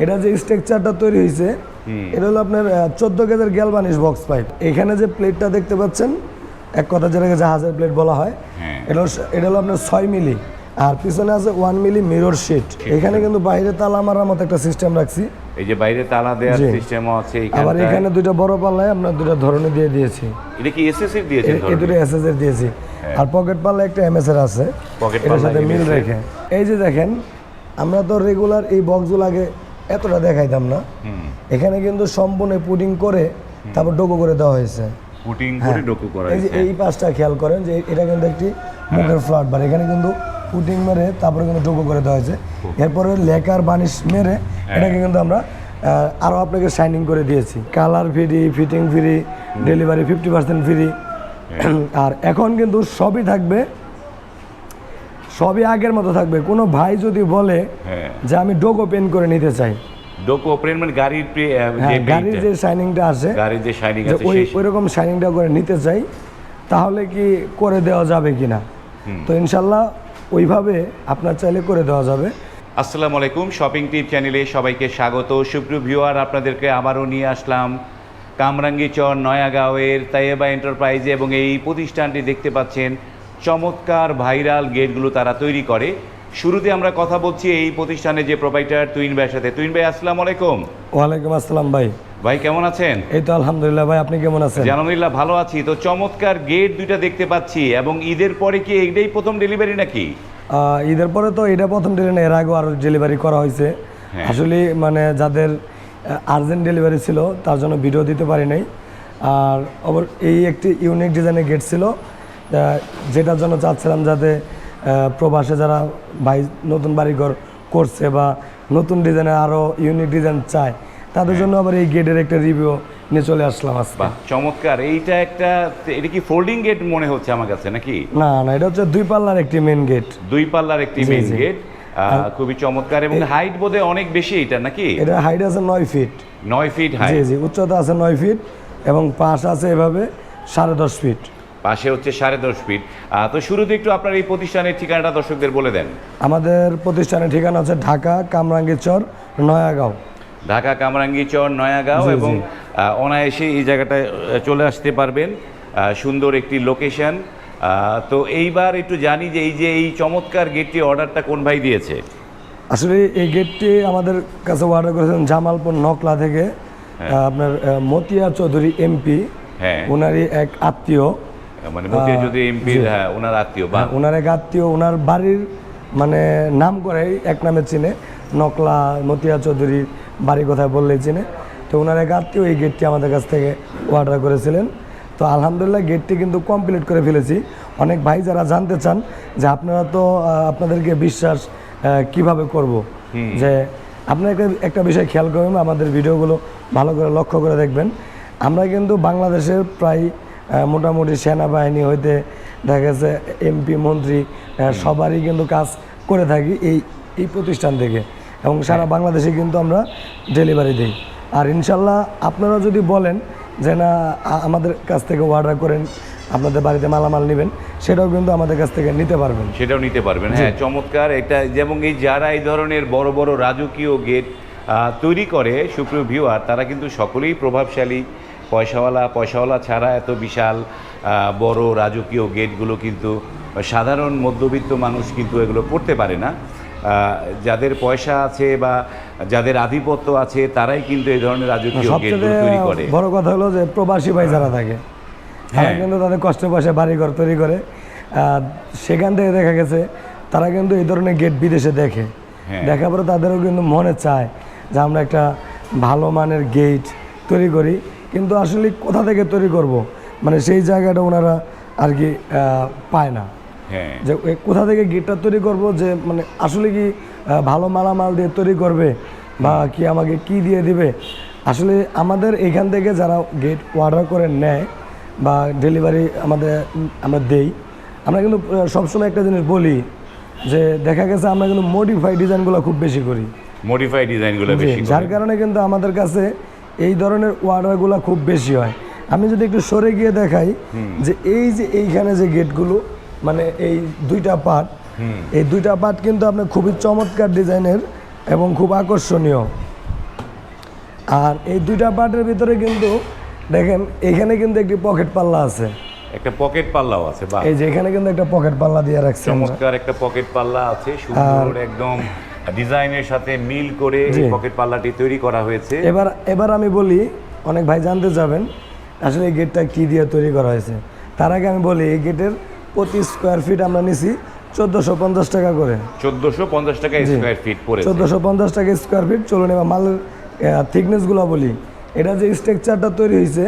এটা যে স্ট্রাকচারটা তৈরি হয়েছে এটা হলো আপনার 14 গেজের গ্যালভানিশ বক্স পাইপ। এখানে যে প্লেটটা দেখতে পাচ্ছেন এক কথা যেটাকে জাহাজের প্লেট বলা হয়, এটা হলো আপনার 6 মিলি, আর পিছনে আছে 1 মিলি মিরর শিট। এখানে কিন্তু বাইরে তালা মারার মতো একটা সিস্টেম রাখছি, এই যে বাইরে তালা দেওয়ার সিস্টেমও আছে। আবার এখানে দুইটা বড় পাল্লায় আমরা দুইটা ধরনে দিয়ে দিয়েছি। এটা কি এসএসএর দিয়েছেন? এই দুটো এসএসএর দিয়েছি, আর পকেট পাল্লা একটা এমএসএর আছে এর সাথে মিল রেখে। এই যে দেখেন, আমরা তো রেগুলার এই বক্সগুলো আগে এতটা দেখাইতাম না, এখানে কিন্তু সম্পূর্ণ পুডিং করে তারপর ডোকো করে দেওয়া হয়েছে। পুডিং করে ডোকো করা হয়েছে। এই পাশটা খেয়াল করেন যে এটা কিন্তু একটি মুখের ফ্ল্যাট বার, এখানে কিন্তু পুডিং মেরে তারপরে কিন্তু ডোকো করে দেওয়া হয়েছে। এরপরে লেকার বানিশ মেরে এটাকে কিন্তু আমরা আরও আপনাকে শাইনিং করে দিয়েছি। Colour free, fitting free, delivery 50% free. আর এখন কিন্তু সবই থাকবে, সবই আগের মতো থাকবে। কোনো ভাই যদি বলে যে আমি ডোকো পেন্ট করে নিতে চাই, ডোকো পেন্ট মানে গাড়ির যে শাইনিংটা আছে, গাড়ির যে শাইনিং আছে ওই রকম শাইনিংটা করে নিতে চাই, তাহলে কি করে দেওয়া যাবে কিনা? তো ইনশাল্লাহ ওইভাবে আপনার চাইলে করে দেওয়া যাবে। আসসালামু আলাইকুম, শপিং টিপ চ্যানেলে সবাইকে স্বাগত। সুপ্রিয় ভিউয়ার, আপনাদেরকে আবারও নিয়ে আসলাম কামরাঙ্গীরচর নয়াগাঁওয়ের তাইয়েবা এন্টারপ্রাইজে, এবং এই প্রতিষ্ঠানটি দেখতে পাচ্ছেন চমৎকার ভাইরাল গেটগুলো তারা তৈরি করে। শুরুতে আমরা কথা বলছি এই প্রতিষ্ঠানে যে প্রোপাইটার তুইন ভাইয়ের সাথে। তুইন ভাই, আসসালামু আলাইকুম। ওয়ালাইকুম আসসালাম ভাই। ভাই কেমন আছেন? এই তো আলহামদুলিল্লাহ ভাই, আপনি কেমন আছেন? আলহামদুলিল্লাহ ভালো আছি। তো চমৎকার গেট দুইটা দেখতে পাচ্ছি, এবং ঈদের পরে কি এইটাই প্রথম ডেলিভারি নাকি? ঈদের পরে তো এটা প্রথম ডেলিভারি, এর আগেও আরও ডেলিভারি করা হয়েছে। আসলে মানে যাদের আর্জেন্ট ডেলিভারি ছিল তার জন্য ভিডিও দিতে পারি নাই। আর এই একটি ইউনিক ডিজাইনের গেট ছিল, যেটার জন্য চাচ্ছিলাম যাতে প্রবাসে যারা ভাই নতুন বাড়িঘর করছে বা নতুন ডিজাইনের আরও ইউনিক ডিজাইন চায়, তাদের জন্য আবার এই গেটের একটা রিভিউ নিয়ে চলে আসলাম আজকে। চমৎকার। এটা কি ফোল্ডিং গেট মনে হচ্ছে আমার কাছে নাকি? না, এটা হচ্ছে 2 পাল্লার একটি মেন গেট। 2 পাল্লার একটি মেন গেট, খুবই চমৎকার। এবং হাইট বোধহয় অনেক বেশি এটা নাকি? এটা হাইট আছে 9 ফিট। 9 feet height? জি, উচ্চতা আছে 9 ফিট, এবং পাশ আছে এভাবে 10.5 ফিট। পাশে হচ্ছে 10.5 ফিট। তো শুরুতে একটু আপনার এই প্রতিষ্ঠানের ঠিকানাটা দর্শকদের বলে দেন। আমাদের প্রতিষ্ঠানের ঠিকানা হচ্ছে ঢাকা কামরাঙ্গীরচর নয়াগাঁও। ঢাকা কামরাঙ্গীরচর নয়াগাঁও, এবং অনায়াসে এই জায়গাটায় চলে আসতে পারবেন। সুন্দর একটি লোকেশন। তো এইবার একটু জানি যে এই চমৎকার গেটটি অর্ডারটা কোন ভাই দিয়েছে? আসলে এই গেটটি আমাদের কাছে অর্ডার করেছেন জামালপুর নকলা থেকে আপনার মতিয়া চৌধুরী এমপি। ওনারই এক আত্মীয়, মানে মতিয়া চৌধুরী এমপি, ওনার আত্মীয়, বা ওনার এক আত্মীয়, ওনার বাড়ির মানে নাম করে এক নামে চিনে, নকলা মতিয়া চৌধুরীর বাড়ি কোথায় বললেই চিনে। তো ওনার এক আত্মীয় এই গেটটি আমাদের কাছ থেকে অর্ডার করেছিলেন। তো আলহামদুলিল্লাহ গেটটি কিন্তু কমপ্লিট করে ফেলেছি। অনেক ভাই যারা জানতে চান যে আপনারা তো আপনাদেরকে বিশ্বাস কিভাবে করব, যে আপনার একটা বিষয় খেয়াল করবেন, আমাদের ভিডিওগুলো ভালো করে লক্ষ্য করে দেখবেন। আমরা কিন্তু বাংলাদেশের প্রায় মোটামুটি সেনাবাহিনী হইতে দেখা গেছে এমপি মন্ত্রী সবারই কিন্তু কাজ করে থাকি এই প্রতিষ্ঠান থেকে, এবং সারা বাংলাদেশে কিন্তু আমরা ডেলিভারি দিই। আর ইনশাল্লাহ আপনারা যদি বলেন যে না আমাদের কাছ থেকে অর্ডার করেন, আপনাদের বাড়িতে মালামাল নেবেন, সেটাও কিন্তু আমাদের কাছ থেকে নিতে পারবেন। সেটাও নিতে পারবেন, হ্যাঁ। চমৎকার। এটা যেমন এই যারা এই ধরনের বড় বড় রাজকীয় গেট তৈরি করে, সুপ্রিয় ভিউয়ার, তারা কিন্তু সকলেই প্রভাবশালী, পয়সাওয়ালা ছাড়া এত বিশাল বড় রাজকীয় গেটগুলো কিন্তু সাধারণ মধ্যবিত্ত মানুষ কিন্তু এগুলো করতে পারে না। যাদের পয়সা আছে বা যাদের আধিপত্য আছে, তারাই কিন্তু এই ধরনের রাজকীয় গেটগুলো তৈরি করে। বড় কথা হলো যে প্রবাসী ভাই যারা থাকে, তারা কিন্তু তাদের কষ্টের পয়সা বাড়িঘর তৈরি করে, সেখান থেকে দেখা গেছে তারা কিন্তু এই ধরনের গেট বিদেশে দেখে, দেখার পরে তাদেরও কিন্তু মনে চায় যে আমরা একটা ভালো মানের গেট তৈরি করি, কিন্তু আসলে কোথা থেকে তৈরি করব, মানে সেই জায়গাটা ওনারা আর কি পায় না, যে কোথা থেকে গেটটা তৈরি করব, যে মানে আসলে কি ভালো মালামাল দিয়ে তৈরি করবে বা কি আমাকে কি দিয়ে দিবে। আসলে আমাদের এখান থেকে যারা গেট অর্ডার করে নেয় বা ডেলিভারি আমরা দেই, আমরা কিন্তু সবসময় একটা জিনিস বলি যে দেখা গেছে আমরা কিন্তু মডিফাই ডিজাইনগুলো খুব বেশি করি, যার কারণে কিন্তু আমাদের কাছে এই ধরনের অর্ডারগুলো খুব বেশি হয়। আমি যদি একটু সরে গিয়ে দেখাই যে এইখানে যে গেটগুলো, মানে এই 2টা পার্ট, এই 2টা পার্ট কিন্তু আপনার খুবই চমৎকার ডিজাইনের এবং খুব আকর্ষণীয়। আর এই দুইটা পার্টের ভিতরে কিন্তু দেখেন এখানে কিন্তু একটি পকেট পাল্লা আছে, একটা পকেট পাল্লাও আছে, বাহ, এই যে এখানে কিন্তু একটা পকেট পাল্লা দিয়ে রাখছি আমরা। চমৎকার একটা পকেট পাল্লা আছে, সুন্দর একদম ডিজাইনের সাথে মিল করে এই পকেট পাল্লাটি তৈরি করা হয়েছে। এবার আমি বলি, অনেক ভাই জানতে যাবেন আসলে এই গেটটা কি দিয়ে তৈরি করা হয়েছে। তার আগে আমি বলি এই গেটের প্রতি স্কোয়ার ফিট আমরা নিছি 1450 টাকা করে। 1450 টাকা স্কোয়ার ফিট পড়ে, 1450 টাকা স্কোয়ার ফিট। চলুন এবার মালের থিকনেসগুলো বলি। এটা যে স্ট্রাকচারটা তৈরি হয়েছে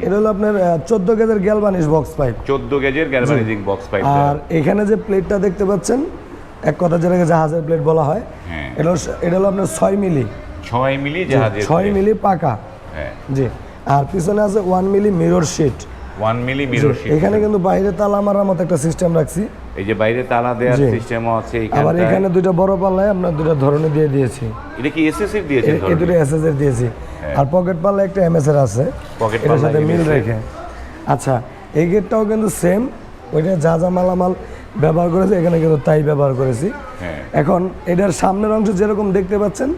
এটা হলো আপনার 14 গেজের গ্যালভানিশ বক্স পাইপ, 14 গেজের গ্যালভানাইজিং বক্স পাইপ। আর এখানে যে প্লেটটা দেখতে পাচ্ছেন, এক কথা যেটাকে জাহাজের প্লেট বলা হয়, এটা হলো আপনার 6 মিলি, 6 মিলি জাহাজের 6 মিলি পাকা। হ্যাঁ জি, আর পিছনে আছে 1 মিলি মিরর শিট, 1 মিলি মিরর শিট। এখানে কিন্তু বাইরে তালা মারার মতো একটা সিস্টেম রাখছি, এই যে বাইরে তালা দেওয়ার সিস্টেমও আছে এখানে। আবার এখানে দুইটা বড় পাল্লায় আমরা দুইটা ধরনের দিয়ে দিয়েছি। এটা কি এসএসএর দিয়েছেন? এই দুটো এসএস এর দিয়েছি, আর পকেট পাল্লা একটা এমএস এর আছে, পকেট এর সাথে মিল রেখে। আচ্ছা, এই গেটটাও কিন্তু সেম, ওইটা যা যা মালামাল ব্যবহার করেছি এখানে কিন্তু তাই ব্যবহার করেছি। এখন এটার সামনের অংশ যেরকম দেখতে পাচ্ছেন,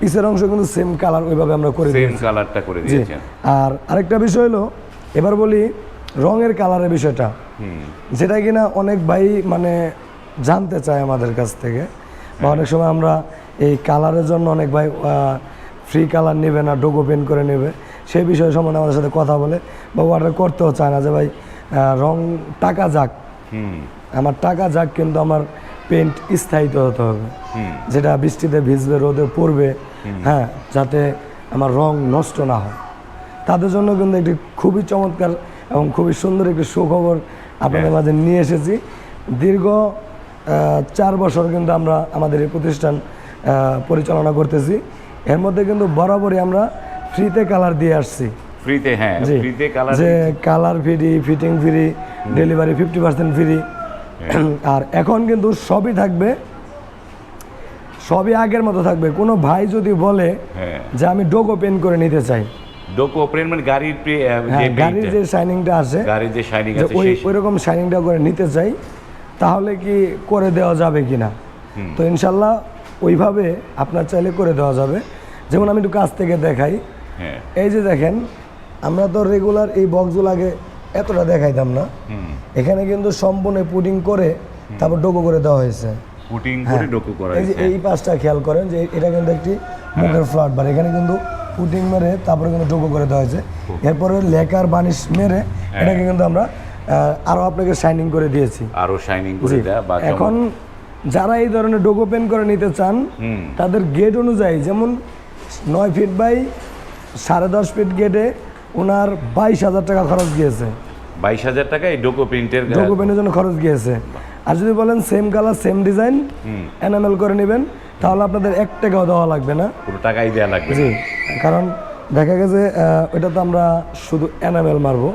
পিছের অংশ কিন্তু সেম কালার ওইভাবে আমরা করে দিয়েছি, সেম কালারটা করে দিয়েছেন। আর আরেকটা বিষয় হলো, এবার বলি রঙের কালারের বিষয়টা, যেটা কিনা অনেক ভাই মানে জানতে চায় আমাদের কাছ থেকে, বা অনেক সময় আমরা এই কালারের জন্য অনেক ভাই ফ্রি কালার নেবে না, ডোগো পেন্ট করে নেবে, সেই বিষয়ে সম্বন্ধে আমাদের সাথে কথা বলে বা অর্ডার করতেও চায় না, যে ভাই রং টাকা যাক, আমার টাকা যাক, কিন্তু আমার পেন্ট স্থায়িত হতে হবে, যেটা বৃষ্টিতে ভিজবে, রোদে পড়বে, হ্যাঁ, যাতে আমার রং নষ্ট না হয়। তাদের জন্য কিন্তু একটি খুবই চমৎকার এবং খুবই সুন্দর একটি সুখবর আপনাদের মাঝে নিয়ে এসেছি। দীর্ঘ 4 বছর কিন্তু আমরা আমাদের এই প্রতিষ্ঠান পরিচালনা করতেছি। এর মধ্যে কিন্তু বরাবরই আমরা ফ্রিতে কালার দিয়ে আসছি। ফ্রিতে? হ্যাঁ, ফ্রিতে কালার, যে colour free, fitting free, delivery 50% free. আর এখন কিন্তু সবই থাকবে, সবই আগের মতো থাকবে। কোনো ভাই যদি বলে যে আমি ডোগো পেন করে নিতে চাই, ডোগো পেন মানে গাড়ির গাড়ির যে শাইনিংটা আসে, গাড়ির যে শাইনিং আছে ওই রকম শাইনিংটা করে নিতে চাই, তাহলে কি করে দেওয়া যাবে কিনা? তো ইনশাল্লাহ ওইভাবে আপনার চাইলে করে দেওয়া যাবে। যেমন আমি একটু কাছ থেকে দেখাই, এই যে দেখেন, আমরা তো রেগুলার এই বক্সগুলো আগে এতটা দেখাইতাম না, এখানে কিন্তু সম্পূর্ণ পুডিং করে তারপর ডোগো করে দেওয়া হয়েছে। পুডিং করে ডোগো করা হয়েছে। এই পাশটা খেয়াল করেন যে এটা কিন্তু একটি মুখের ফ্ল্যাট বার, এখানে কিন্তু পুডিং মেরে তারপরে কিন্তু ডোগো করে দেওয়া হয়েছে। এরপরে লেকার বানিশ মেরে এটাকে কিন্তু আমরা আরো আপনাকে শাইনিং করে দিয়েছি, আরো শাইনিং করে দেয়া। এখন যারা এই ধরনের ডোগো পেন করে নিতে চান, তাদের গেট অনুযায়ী, যেমন 9 ফিট বাই 10.5 ফিট গেটে ওনার 22,000 টাকা খরচ গিয়েছে। 22,000 টাকা এই ডোগো পেন্টের জন্য খরচ গিয়েছে। আর যদি বলেন same colour same design enamel করে নেবেন, তাহলে আপনাদের 1 টাকাও দেওয়া লাগবে না, পুরো টাকাই দেওয়া লাগবে। জি, কারণ দেখা গেছে এটা তো আমরা শুধু এনামেল মারবো,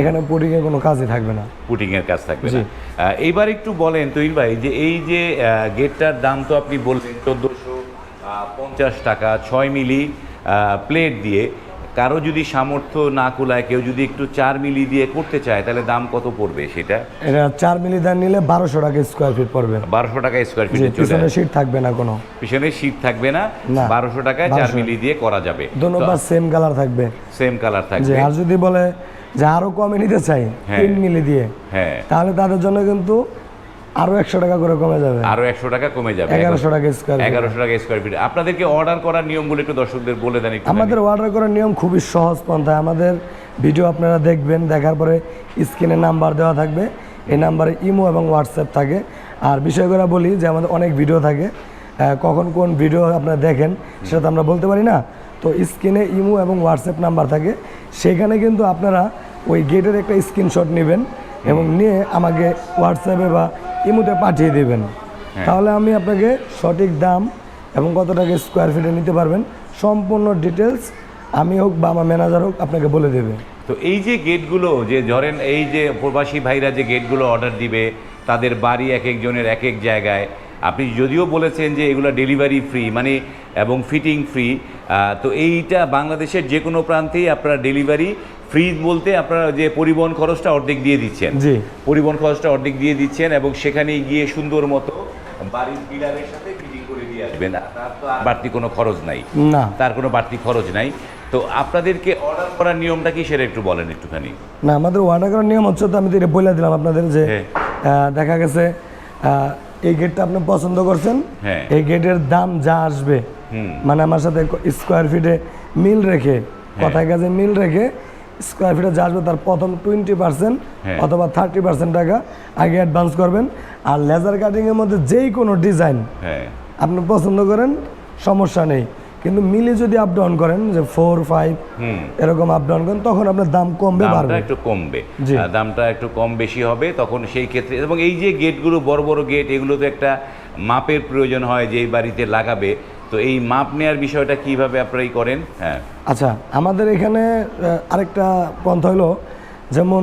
এখানে পুটিং এর কোনো কাজই থাকবে না, পুটিং এর কাজ থাকবে না। এইবার একটু বলেন তৈরি ভাই, যে এই যে গেটটার দাম তো আপনি বললেন 1450 টাকা 6 মিলি প্লেট দিয়ে, কারো যদি সামর্থ্য না কুলায়, কেউ যদি একটু 4 মিলি দিয়ে করতে চায়, তাহলে দাম কত পড়বে সেটা? এটা 4 মিলি দাম নিলে 1200 টাকা স্কোয়ার ফিট পড়বে। 1200 টাকা স্কোয়ার ফিট। পিছনে শীট থাকবে না, কোনো পিছনে শীট থাকবে না, 1200 টাকায় 4 মিলি দিয়ে করা যাবে। দুটোবার সেম কালার থাকবে, সেম কালার থাকবে। আর যদি বলে যে আরো কমে নিতে চাই 3 মিলি দিয়ে, তাহলে তাদের জন্য কিন্তু আরো 100 টাকা করে কমে যাবে, আরো 100 টাকা কমে যাবে, 1100 টাকা স্কোয়ার, 1100 টাকা স্কোয়ার ফিট। আপনাদেরকে অর্ডার করার নিয়মগুলো একটু দর্শকদের বলে দেন। আমাদের অর্ডার করার নিয়ম খুবই সহজ পন্থা। আমাদের ভিডিও আপনারা দেখবেন, দেখার পরে স্ক্রিনে নাম্বার দেওয়া থাকবে, এই নাম্বারে ইমো এবং হোয়াটসঅ্যাপ থাকে। আর বিষয় করে বলি যে আমাদের অনেক ভিডিও থাকে, কখন কোন ভিডিও আপনারা দেখেন সেটা তো আমরা বলতে পারি না, তো স্ক্রিনে ইমো এবং হোয়াটসঅ্যাপ নাম্বার থাকে, সেখানে কিন্তু আপনারা ওই গেটের একটা স্ক্রিনশট নেবেন এবং নিয়ে আমাকে হোয়াটসঅ্যাপে বা ইমোতে পাঠিয়ে দেবেন, তাহলে আমি আপনাকে সঠিক দাম এবং কত টাকা স্কোয়ার ফিটে নিতে পারবেন সম্পূর্ণ ডিটেলস আমি হোক বা আমার ম্যানেজার হোক আপনাকে বলে দেবে। তো এই যে গেটগুলো, যে ধরেন এই যে প্রবাসী ভাইরা যে গেটগুলো অর্ডার দিবে, তাদের বাড়ি এক একজনের এক এক জায়গায়, আপনি যদিও বলেছেন যে এগুলো ডেলিভারি ফ্রি মানে এবং ফিটিং ফ্রি, তো এইটা বাংলাদেশের যে কোনো প্রান্তেই আপনারা ডেলিভারি ফ্রি বলতে আপনারা যে পরিবহন খরচটা অর্ধেক দিয়ে দিচ্ছেন, জি, পরিবহন খরচটা অর্ধেক দিয়ে দিচ্ছেন এবং সেখানে গিয়ে সুন্দর মতো বাড়ির পিলারের সাথে ফিটিং করে দিয়ে আসবেন। আসবেন, তার তো আর বাড়তি কোনো খরচ নাই, না তার কোনো বাড়তি খরচ নাই। তো আপনাদেরকে অর্ডার করার নিয়মটা কি সেটা একটু বলেন একটুখানি। না, আমাদের অর্ডার করার নিয়ম হচ্ছে, তো আমি তো এটা বলে দিলাম আপনাদের যে হ্যাঁ। দেখা গেছে এই গেটটা আপনি পছন্দ করছেন, হ্যাঁ। এই গেটের দাম যা আসবে, মানে আমার সাথে স্কোয়ার ফিটে মিল রেখে, কথায় কাজে মিল রেখে স্কোয়ার ফিটে যা আসবে তার প্রথম 20% অথবা 30% টাকা আগে অ্যাডভান্স করবেন। আর লেজার কাটিংয়ের মধ্যে যেই কোনো ডিজাইন আপনি পছন্দ করেন সমস্যা নেই, কিন্তু মিলে যদি আপ ডাউন করেন যে 4-5 এরকম আপ ডাউন করেন, তখন আপনার দাম কমবে, বাড়বে, একটু কমবে, দামটা একটু কম বেশি হবে তখন সেই ক্ষেত্রে। এবং এই যে গেটগুলো বড় বড় গেট, এগুলো তো একটা মাপের প্রয়োজন হয় যে বাড়িতে লাগাবে, তো এই মাপ নেওয়ার বিষয়টা কিভাবে আপনারাই করেন? হ্যাঁ, আচ্ছা, আমাদের এখানে আরেকটা পন্থা হলো, যেমন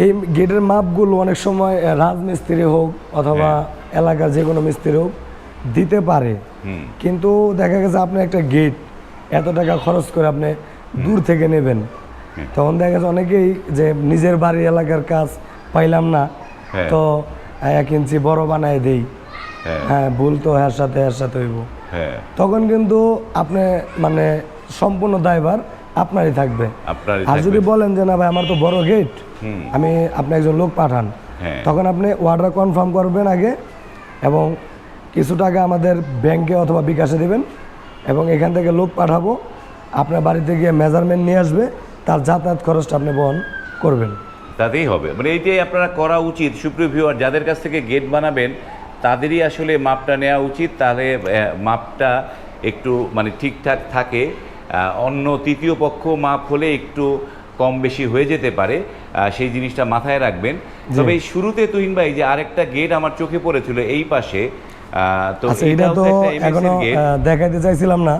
এই গেটের মাপগুলো অনেক সময় রাজমিস্ত্রি হোক অথবা এলাকার যে কোনো মিস্ত্রি হোক দিতে পারে, কিন্তু দেখা গেছে আপনি একটা গেট এত টাকা খরচ করে আপনি দূর থেকে নেবেন, তখন দেখা গেছে অনেকেই যে নিজের বাড়ি এলাকার কাজ পাইলাম না, তো 1 ইঞ্চি বড় বানায় দেই, হ্যাঁ ভুল তো এর সাথে হইব, তখন কিন্তু আপনি মানে সম্পূর্ণ দায়ভার আপনারই থাকবে। আর যদি বলেন যে না ভাই আমার তো বড় গেট, আমি আপনি একজন লোক পাঠান, তখন আপনি অর্ডার কনফার্ম করবেন আগে, এবং কিছু টাকা আমাদের ব্যাংকে অথবা বিকাশে দেবেন, এবং এখান থেকে লোক পাঠাবো, আপনার বাড়িতে গিয়ে মেজারমেন্ট নিয়ে আসবে, তার যাতায়াত খরচটা আপনি বহন করবেন। তাতেই হবে, মানে এইটাই আপনারা করা উচিত। সুপ্রিয় ভিউয়ার, যাদের কাছ থেকে গেট বানাবেন তাদেরই আসলে মাপটা নেওয়া উচিত, তাহলে মাপটা একটু মানে ঠিকঠাক থাকে। অন্য তৃতীয় পক্ষ মাপ হলে একটু কম বেশি হয়ে যেতে পারে, সেই জিনিসটা মাথায় রাখবেন। তবে এই শুরুতে তুহিন ভাই যে আরেকটা গেট আমার চোখে পড়েছিল এই পাশে, তো এটা তো এখনো দেখাইতে চাইছিলাম না,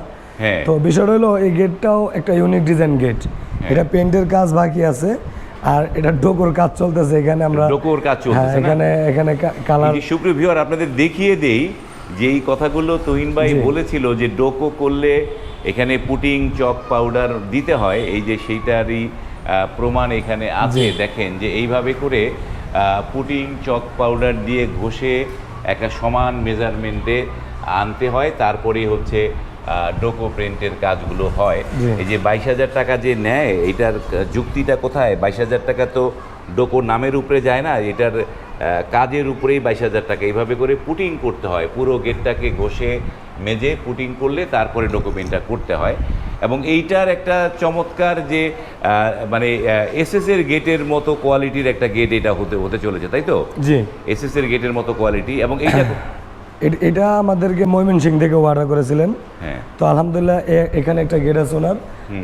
তো বিষয়টা হলো এই গেটটাও একটা ইউনিক ডিজাইন গেট, এটা পেইন্টের কাজ বাকি আছে, আর এটা ডোকোর কাজ চলতেছে, এখানে আমরা ডোকোর কাজ চলতেছে, এখানে কালার। সুপ্রিয় ভিউয়ার, আপনাদের দেখিয়ে দেই যে এই কথাগুলো তুহিন ভাই বলেছিল যে ডোকো করলে এখানে পুটিং চক পাউডার দিতে হয়, এই যে সেইটারই প্রমাণ এখানে আছে। দেখেন যে এইভাবে করে পুটিং চক পাউডার দিয়ে ঘষে একটা সমান মেজারমেন্টে আনতে হয়, তারপরেই হচ্ছে ডোকো প্রিন্টের কাজগুলো হয়। এই যে 22,000 টাকা যে নেয়, এটার যুক্তিটা কোথায়? 22,000 টাকা তো ডোকো নামের উপরে যায় না, এটার কাজের উপরেই 22,000 টাকা। এইভাবে করে পুটিং করতে হয়, পুরো গেটটাকে ঘষে মেজে পুটিং করলে তারপরে ডোকো প্রিন্টটা করতে হয়। এবং এইটার একটা চমৎকার যে মানে এসএস এর গেটের মতো কোয়ালিটির একটা গেট এটা হতে চলেছে, তাই তো? জি, এসএস এর গেটের মতো কোয়ালিটি। এবং এইটা এটা আমাদেরকে ময়মনসিংহ থেকে অর্ডার করেছিলেন, তো আলহামদুলিল্লাহ এখানে একটা গেট আছে ওনার,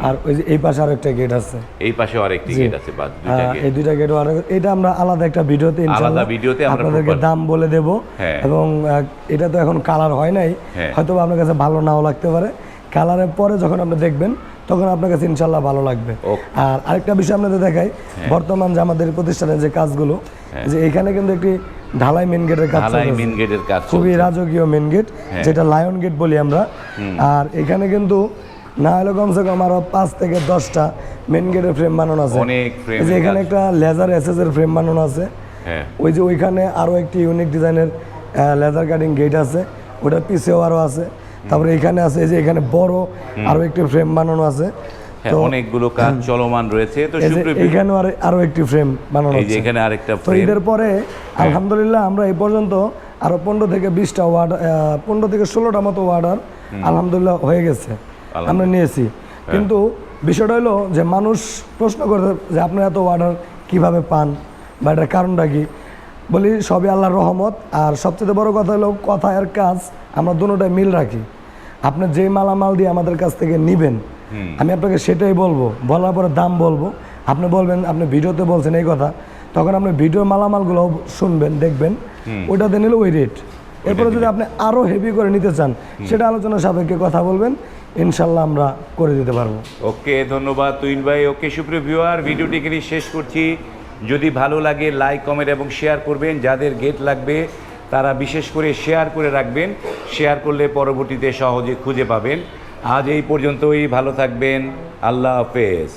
আর ওই যে এই পাশে আরেকটা গেট আছে, এই পাশে আরেকটি গেট আছে, বাস দুইটা গেট, এই দুইটা গেট অর্ডার। এটা আমরা আলাদা একটা ভিডিওতে ইনশাআল্লাহ আপনাদেরকে দাম বলে দেব, এবং এটা তো এখন কালার হয় নাই, হয়তো আপনার কাছে ভালো নাও লাগতে পারে, কালারের পরে যখন আপনি দেখবেন তখন আপনার কাছে ইনশাআল্লাহ ভালো লাগবে। আর আরেকটা বিষয় আপনাদের দেখাই, বর্তমান যে আমাদের প্রতিষ্ঠানের যে কাজগুলো, যে এখানে কিন্তু একটি ঢালাই মেন গেটের কাজ, খুবই রাজকীয় মেন গেট, যেটা লায়ন গেট বলি আমরা। আর এখানে কিন্তু না হলে কমসে কম আরো 5 থেকে 10টা মেন গেটের ফ্রেম বানানো আছে, যে এখানে একটা লেজার এসএস এর ফ্রেম বানানো আছে, ওই যে ওইখানে আরো একটি ইউনিক ডিজাইনের লেজার কাটিং গেট আছে, ওটার পিছেও আরো আছে, তারপরে এখানে আছে, এই যে এখানে বড় আরো একটি ফ্রেম বানানো আছে, অনেকগুলো কাজ চলমান রয়েছে। তো এখানে আরো একটি ফ্রেম বানানো আছে, এখানে আরেকটা তো এদের পরে আলহামদুলিল্লাহ আমরা এই পর্যন্ত আরো 15 থেকে 20টা অর্ডার, 15 থেকে 16টা মতো অর্ডার আলহামদুলিল্লাহ হয়ে গেছে, আমরা নিয়েছি। কিন্তু বিষয়টা হলো যে মানুষ প্রশ্ন করে যে আপনারা এত অর্ডার কিভাবে পান বা এটার কারণটা কি, বলি সবই আল্লাহর রহমত। আর সবচেয়ে বড় কথা হলো কথা আর কাজ আমরা দুটোটাই মিল রাখি। আপনি যে মালামাল দিয়ে আমাদের কাছ থেকে নিবেন, আমি আপনাকে সেটাই বলবো, বলার পরে দাম বলবো, আপনি বলবেন আপনি ভিডিওতে বলছেন এই কথা, তখন আপনি ভিডিওর মালামালগুলো শুনবেন, দেখবেন, ওইটাতে নিলে ওই রেট। এরপরে যদি আপনি আরও হেভি করে নিতে চান, সেটা আলোচনা সাপেক্ষে কথা বলবেন, ইনশাল্লাহ আমরা করে দিতে পারবো। ওকে, ধন্যবাদ তুহিন ভাই। ওকে সুপ্রিয় ভিউয়ার, ভিডিওটি এখানেই শেষ করছি। যদি ভালো লাগে লাইক, কমেন্ট এবং শেয়ার করবেন। যাদের গেট লাগবে তারা বিশেষ করে শেয়ার করে রাখবেন, শেয়ার করলে পরবর্তীতে সহজে খুঁজে পাবেন। আজ এই পর্যন্তই, ভালো থাকবেন, আল্লাহ হাফেজ।